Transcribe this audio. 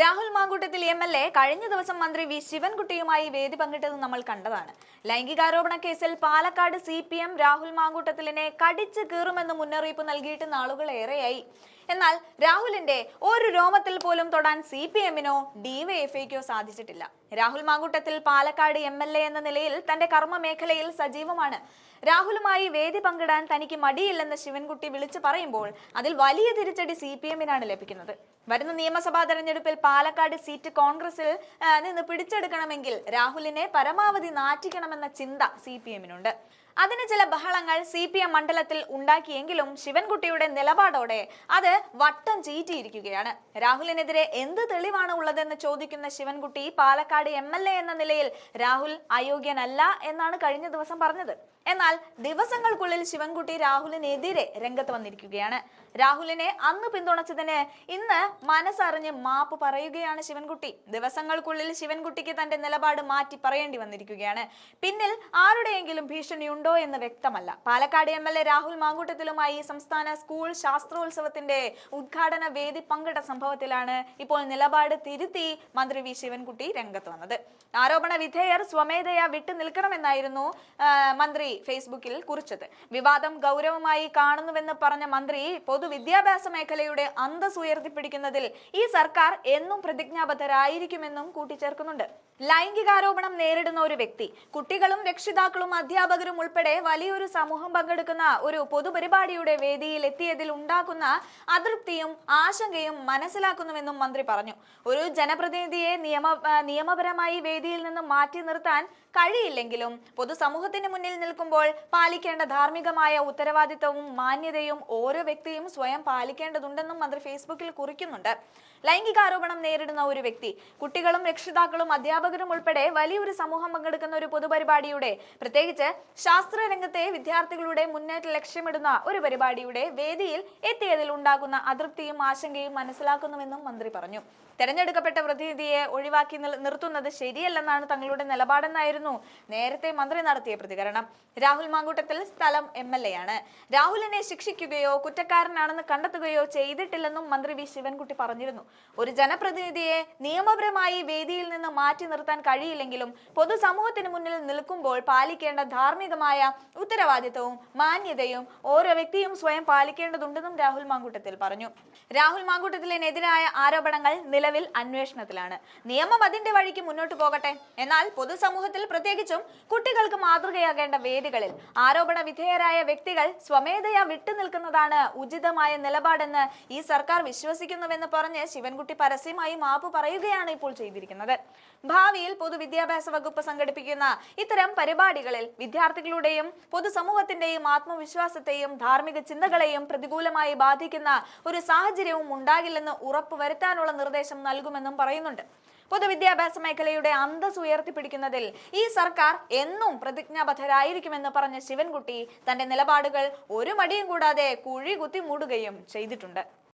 Rahul Mamkootathil MLA കഴിഞ്ഞ ദിവസം മന്ത്രി വി ശിവൻകുട്ടിയുമായി വേദി പങ്കിട്ടത് നമ്മൾ കണ്ടതാണ്. ലൈംഗികാരോപണ കേസിൽ പാലക്കാട് CPM രാഹുൽ മാങ്കൂട്ടത്തിലിനെ കടിച്ചു കീറുമെന്ന് മുന്നറിയിപ്പ് നൽകിയിട്ട് നാളുകളേറെയായി. എന്നാൽ രാഹുലിന്റെ ഒരു രോമത്തിൽ പോലും തൊടാൻ CPM-നോ DYFIക്കോ സാധിച്ചിട്ടില്ല. രാഹുൽ മാങ്കൂട്ടത്തിൽ പാലക്കാട് MLA എന്ന നിലയിൽ തന്റെ കർമ്മ മേഖലയിൽ സജീവമാണ്. രാഹുലുമായി വേദി പങ്കിടാൻ തനിക്ക് മടിയില്ലെന്ന് ശിവൻകുട്ടി വിളിച്ചു പറയുമ്പോൾ അതിൽ വലിയ തിരിച്ചടി CPM-നാണ് ലഭിക്കുന്നത്. വരുന്ന നിയമസഭാ തെരഞ്ഞെടുപ്പിൽ പാലക്കാട് സീറ്റ് കോൺഗ്രസിൽ നിന്ന് പിടിച്ചെടുക്കണമെങ്കിൽ രാഹുലിനെ പരമാവധി നാറ്റിക്കണമെന്ന ചിന്ത CPM-നുണ്ട്. അതിന് ചില ബഹളങ്ങൾ CPM മണ്ഡലത്തിൽ ഉണ്ടാക്കിയെങ്കിലും ശിവൻകുട്ടിയുടെ നിലപാടോടെ അത് വട്ടം ചീറ്റിയിരിക്കുകയാണ്. രാഹുലിനെതിരെ എന്ത് തെളിവാണ് ഉള്ളതെന്ന് ചോദിക്കുന്ന ശിവൻകുട്ടി പാലക്കാട് MLA എന്ന നിലയിൽ രാഹുൽ അയോഗ്യനല്ല എന്നാണ് കഴിഞ്ഞ ദിവസം പറഞ്ഞത്. എന്നാൽ ദിവസങ്ങൾക്കുള്ളിൽ ശിവൻകുട്ടി രാഹുലിനെതിരെ രംഗത്ത് വന്നിരിക്കുകയാണ്. രാഹുലിനെ അന്ന് പിന്തുണച്ചതിന് ഇന്ന് മനസ്സറിഞ്ഞ് മാപ്പ് പറയുകയാണ് ശിവൻകുട്ടി. ദിവസങ്ങൾക്കുള്ളിൽ ശിവൻകുട്ടിക്ക് തന്റെ നിലപാട് മാറ്റി പറയേണ്ടി വന്നിരിക്കുകയാണ്. പിന്നിൽ ആരുടെയെങ്കിലും ഭീഷണിയുണ്ടോ എന്ന് വ്യക്തമല്ല. പാലക്കാട് MLA രാഹുൽ മാങ്കൂട്ടത്തിലുമായി സംസ്ഥാന സ്കൂൾ ശാസ്ത്രോത്സവത്തിന്റെ ഉദ്ഘാടന വേദി പങ്കിട്ട സംഭവത്തിലാണ് ഇപ്പോൾ നിലപാട് തിരുത്തി മന്ത്രി വി ശിവൻകുട്ടി രംഗത്ത് വന്നത്. ആരോപണ വിധേയർ സ്വമേധയാ വിട്ടു നിൽക്കണമെന്നായിരുന്നു മന്ത്രി ഫേസ്ബുക്കിൽ കുറിച്ചത്. വിവാദം ഗൗരവമായി കാണുന്നുവെന്ന് പറഞ്ഞ മന്ത്രി പൊതുവിദ്യാഭ്യാസ മേഖലയുടെ അന്തസ് ഉയർത്തിപ്പിടിക്കുന്നതിൽ ഈ സർക്കാർ എന്നും പ്രതിജ്ഞാബദ്ധരായിരിക്കുമെന്നും കൂട്ടിച്ചേർക്കുന്നുണ്ട്. ലൈംഗികാരോപണം നേരിടുന്ന ഒരു വ്യക്തി, കുട്ടികളും രക്ഷിതാക്കളും അധ്യാപകരും ഉൾപ്പെടെ വലിയൊരു സമൂഹം പങ്കെടുക്കുന്ന ഒരു പൊതുപരിപാടിയുടെ വേദിയിൽ എത്തിയതിൽ ഉണ്ടാക്കുന്ന അതൃപ്തിയും ആശങ്കയും മനസ്സിലാക്കുന്നുവെന്നും മന്ത്രി പറഞ്ഞു. ഒരു ജനപ്രതിനിധിയെ നിയമപരമായി വേദിയിൽ നിന്ന് മാറ്റി നിർത്താൻ കഴിയില്ലെങ്കിലും പൊതുസമൂഹത്തിന് മുന്നിൽ നിൽക്കുമ്പോൾ പാലിക്കേണ്ട ധാർമ്മികമായ ഉത്തരവാദിത്തവും മാന്യതയും ഓരോ വ്യക്തിയും സ്വയം പാലിക്കേണ്ടതുണ്ടെന്നും മന്ത്രി ഫേസ്ബുക്കിൽ കുറിക്കുന്നുണ്ട്. ലൈംഗികാരോപണം നേരിടുന്ന ഒരു വ്യക്തി, കുട്ടികളും രക്ഷിതാക്കളും അധ്യാപകരും ഉൾപ്പെടെ വലിയൊരു സമൂഹം പങ്കെടുക്കുന്ന ഒരു പൊതുപരിപാടിയുടെ, പ്രത്യേകിച്ച് ശാസ്ത്ര രംഗത്തെ വിദ്യാർത്ഥികളുടെ മുന്നേറ്റം ലക്ഷ്യമിടുന്ന ഒരു പരിപാടിയുടെ വേദിയിൽ എത്തിയതിൽ ഉണ്ടാകുന്ന അതൃപ്തിയും ആശങ്കയും മനസ്സിലാക്കുന്നുവെന്നും മന്ത്രി പറഞ്ഞു. തെരഞ്ഞെടുക്കപ്പെട്ട പ്രതിനിധിയെ ഒഴിവാക്കി നിർത്തുന്നത് ശരിയല്ലെന്നാണ് തങ്ങളുടെ നിലപാടെന്നായിരുന്നു നേരത്തെ മന്ത്രി നടത്തിയ പ്രതികരണം. രാഹുൽ മാങ്കൂട്ടത്തിൽ സ്ഥലം MLA ആണ്. രാഹുലിനെ ശിക്ഷിക്കുകയോ കുറ്റക്കാരനാണെന്ന് കണ്ടെത്തുകയോ ചെയ്തിട്ടില്ലെന്നും മന്ത്രി വി ശിവൻകുട്ടി പറഞ്ഞിരുന്നു. ഒരു ജനപ്രതിനിധിയെ നിയമപരമായി വേദിയിൽ നിന്ന് മാറ്റി നിർത്താൻ കഴിയില്ലെങ്കിലും പൊതുസമൂഹത്തിന് മുന്നിൽ നിൽക്കുമ്പോൾ പാലിക്കേണ്ട ധാർമ്മികമായ ഉത്തരവാദിത്തവും മാന്യതയും ഓരോ വ്യക്തിയും സ്വയം പാലിക്കേണ്ടതുണ്ടെന്നും രാഹുൽ മാങ്കൂട്ടത്തിൽ പറഞ്ഞു. രാഹുൽ മാങ്കൂട്ടത്തിനെതിരായ ആരോപണങ്ങൾ നിലവിൽ അന്വേഷണത്തിലാണ്. നിയമം അതിന്റെ വഴിക്ക് മുന്നോട്ട് പോകട്ടെ. എന്നാൽ പൊതുസമൂഹത്തിൽ, പ്രത്യേകിച്ചും കുട്ടികൾക്ക് മാതൃകയാകേണ്ട വേദികളിൽ ആരോപണ വിധേയരായ വ്യക്തികൾ സ്വമേധയാ വിട്ടുനിൽക്കുന്നതാണ് ഉചിതമായ നിലപാടെന്ന് ഈ സർക്കാർ വിശ്വസിക്കുന്നുവെന്ന് പറഞ്ഞ് ശിവൻകുട്ടി പരസ്യമായി മാപ്പ് പറയുകയാണ് ഇപ്പോൾ ചെയ്തിരിക്കുന്നത്. ഭാവിയിൽ പൊതുവിദ്യാഭ്യാസ വകുപ്പ് സംഘടിപ്പിക്കുന്ന ഇത്തരം പരിപാടികളിൽ വിദ്യാർത്ഥികളുടെയും പൊതുസമൂഹത്തിന്റെയും ആത്മവിശ്വാസത്തെയും ധാർമ്മിക ചിന്തകളെയും പ്രതികൂലമായി ബാധിക്കുന്ന ഒരു സാഹചര്യവും ഉണ്ടാകില്ലെന്ന് ഉറപ്പുവരുത്താനുള്ള നിർദ്ദേശം നൽകുമെന്നും പറയുന്നുണ്ട്. പൊതുവിദ്യാഭ്യാസ മേഖലയുടെ അന്തസ് ഉയർത്തിപ്പിടിക്കുന്നതിൽ ഈ സർക്കാർ എന്നും പ്രതിജ്ഞാബദ്ധരായിരിക്കുമെന്ന് പറഞ്ഞ ശിവൻകുട്ടി തന്റെ നിലപാടുകൾ ഒരു മടിയും കൂടാതെ കുഴി കുത്തി മൂടുകയും ചെയ്തിട്ടുണ്ട്.